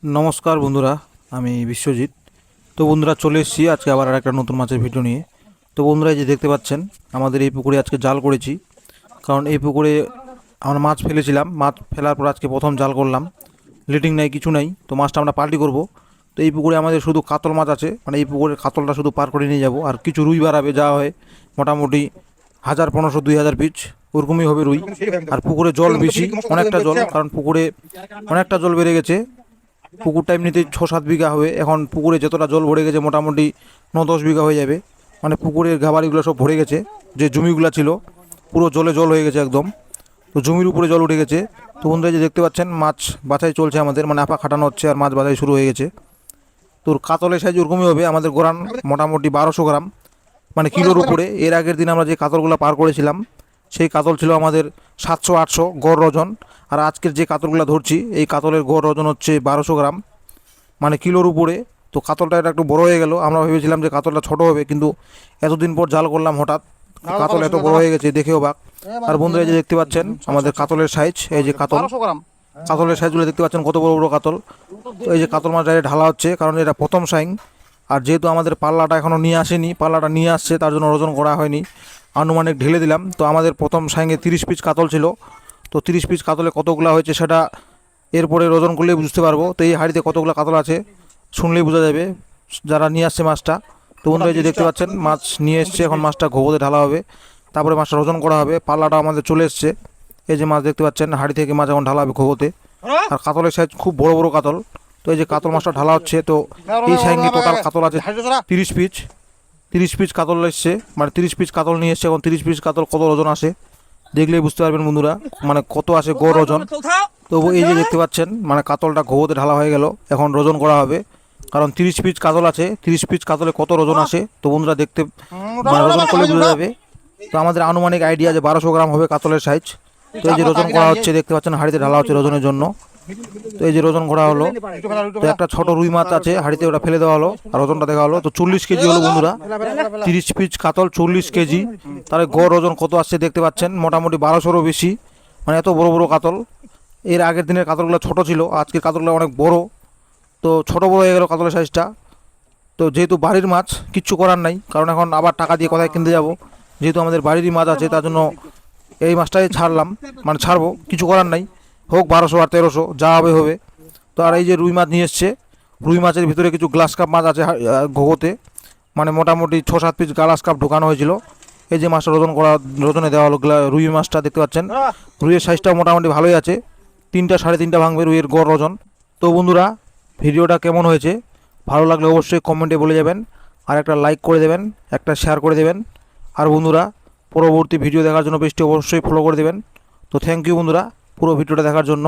नमस्कार बंधुरा विश्वजित। तो बंधुरा चले एसेছি आज के आबार आरेकटा नतून माछेर भिडियो निये। तो बंधुरा ये देखते पाच्छेन आमादेर এই পুকুরে আজকে জাল করেছি, কারণ এই পুকুরে আমরা মাছ ফেলেছিলাম। মাছ ফেলার পর আজকে প্রথম জাল করলাম, লিটিং নাই কিছু নাই। তো মাছটা আমরা পাল্টি করব। তো এই পুকুরে আমাদের শুধু কাতল মাছ আছে, মানে এই পুকুরের কাতলটা শুধু পার করে নিয়ে যাব। আর কিছু রুই বাড়াবে, যা হয় মোটামুটি 1500-2000 পিস ওরকমই হবে রুই। আর পুকুরে জল বেশি, অনেকটা জল, কারণ পুকুরে অনেকটা জল বেড়ে গেছে। পুকুরটা এমনিতে 6-7 বিঘা হবে, এখন পুকুরে যতটা জল ভরে গেছে মোটামুটি 9-10 বিঘা হয়ে যাবে। মানে পুকুরের ঘাবাড়িগুলো সব ভরে গেছে, যে জমিগুলো ছিল পুরো জলে জল হয়ে গেছে একদম। তো জমির উপরে জল উঠে গেছে। তো বন্ধুরা যে দেখতে পাচ্ছেন মাছ বাছাই চলছে আমাদের, মানে আপা খাটানো হচ্ছে আর মাছ বাছাই শুরু হয়ে গেছে। তোর কাতলের সাইজ ওরকমই হবে, আমাদের গোরান মোটামুটি 1200 গ্রাম, মানে কিলোর উপরে। এর আগের দিন আমরা যে কাতলগুলো পার করেছিলাম সেই কাতল ছিল আমাদের 700-800 গড় ওজন। আর আজকের যে কাতলগুলো ধরছি এই কাতলের গড় ওজন হচ্ছে 1200 গ্রাম, মানে কিলোর উপরে। তো কাতলটা এটা একটু বড় হয়ে গেল, আমরা ভেবেছিলাম যে কাতলটা ছোট হবে, কিন্তু এতদিন পর জাল করলাম হঠাৎ কাতল এত বড় হয়ে গেছে, দেখেও বাক। আর বন্ধুরা এই যে দেখতে পাচ্ছেন আমাদের কাতলের সাইজ, এই যে কাতলের সাইজগুলো দেখতে পাচ্ছেন কত বড় বড় কাতল। তো এই যে কাতল মাছ ডাইরেক্ট ঢালা হচ্ছে, কারণ এটা প্রথম সাইং। আর যেহেতু আমাদের পাল্লাটা এখনও নিয়ে আসেনি, পাল্লাটা নিয়ে আসছে তার জন্য ওজন করা হয়নি, আনুমানিক ঢেলে দিলাম। তো আমাদের প্রথম সাইংয়ে 30 পিস কাতল ছিল। তো 30 পিস কাতলে কতগুলো হয়েছে সেটা এরপরে ওজন করলেই বুঝতে পারবো। তো এই হাঁড়িতে কতগুলো কাতল আছে শুনলেই বোঝা যাবে যারা নিয়ে আসছে মাছটা। তো বন্ধুরা এই যে দেখতে পাচ্ছেন মাছ নিয়ে এসছে, এখন মাছটা ঘোবতে ঢালা হবে, তারপরে মাছটা ওজন করা হবে। পাল্লাটা আমাদের চলে এসছে, এই যে মাছ দেখতে পাচ্ছেন হাঁড়ি থেকে মাছ এখন ঢালা হবে ঘোবতে। আর কাতলের সাইজ খুব বড় বড় কাতল। তো এই যে কাতল মাছটা ঢালা হচ্ছে। তো এই সাইঙ্গে টোটাল কাতল আছে 30 পিস। 30 পিস কাতল এসছে, মানে 30 পিস কাতল নিয়ে এসছে। এখন 30 পিস কাতল কত ওজন আসে দেখলেই বুঝতে পারবেন বন্ধুরা, মানে কত আসে গড় ওজন। তো এই যে দেখতে পাচ্ছেন মানে কাতলটা ঘোবতে ঢালা হয়ে গেল, এখন ওজন করা হবে। কারণ 30 পিস কাতল আছে, 30 পিস কাতলে কত ওজন আসে তো বন্ধুরা দেখতে মানে ওজন করলে বোঝা যাবে। তো আমাদের আনুমানিক আইডিয়া যে 1200 গ্রাম হবে কাতলের সাইজ। তো এই যে ওজন করা হচ্ছে, দেখতে পাচ্ছেন হাঁড়িতে ঢালা হচ্ছে ওজনের জন্য। তো এই যে ওজন করা হলো। তো একটা ছোট রুই মাছ আছে হাঁড়িতে, ওটা ফেলে দেওয়া হলো আর ওজনটা দেখা হলো। তো 40 কেজি হলো বন্ধুরা, 30 পিস কাতল 40 কেজি। তাহলে গড় ওজন কত আসছে দেখতে পাচ্ছেন, মোটামুটি 1200-রও বেশি, মানে এত বড় বড় কাতল। এর আগের দিনের কাতলগুলো ছোট ছিল, আজকের কাতলগুলো অনেক বড়। তো ছোট বড় হয়ে গেল কাতলের সাইজটা। তো যেহেতু বাড়ির মাছ কিচ্ছু করার নাই, কারণ এখন আবার টাকা দিয়ে কোথায় কিনতে যাব। যেহেতু আমাদের বাড়িরই মাছ আছে তার জন্য এই মাছটাই ছাড়লাম, মানে ছাড়বো, কিছু করার নাই। হোক 1200 আর 1300, যা হবে হবে। তো আর এই যে রুই মাছ নিয়ে এসছে, রুই মাছের ভিতরে কিছু গ্লাস কাপ মাছ আছে ঘোগোতে, মানে মোটামুটি 6-7 পিস গ্লাস কাপ ঢোকানো হয়েছিল। এই যে মাছটা ওজনে দেওয়া হলো রুই মাছটা দেখতে পাচ্ছেন। রুইয়ের সাইজটাও মোটামুটি ভালোই আছে, 3টা 3.5টা ভাঙবে রুইয়ের গড় ওজন। তো বন্ধুরা ভিডিওটা কেমন হয়েছে ভালো লাগলে অবশ্যই কমেন্টে বলে যাবেন, আর একটা লাইক করে দেবেন, একটা শেয়ার করে দেবেন। আর বন্ধুরা পরবর্তী ভিডিও দেখার জন্য পেজটি অবশ্যই ফলো করে দেবেন। তো থ্যাংক ইউ বন্ধুরা পুরো ভিডিওটা দেখার জন্য।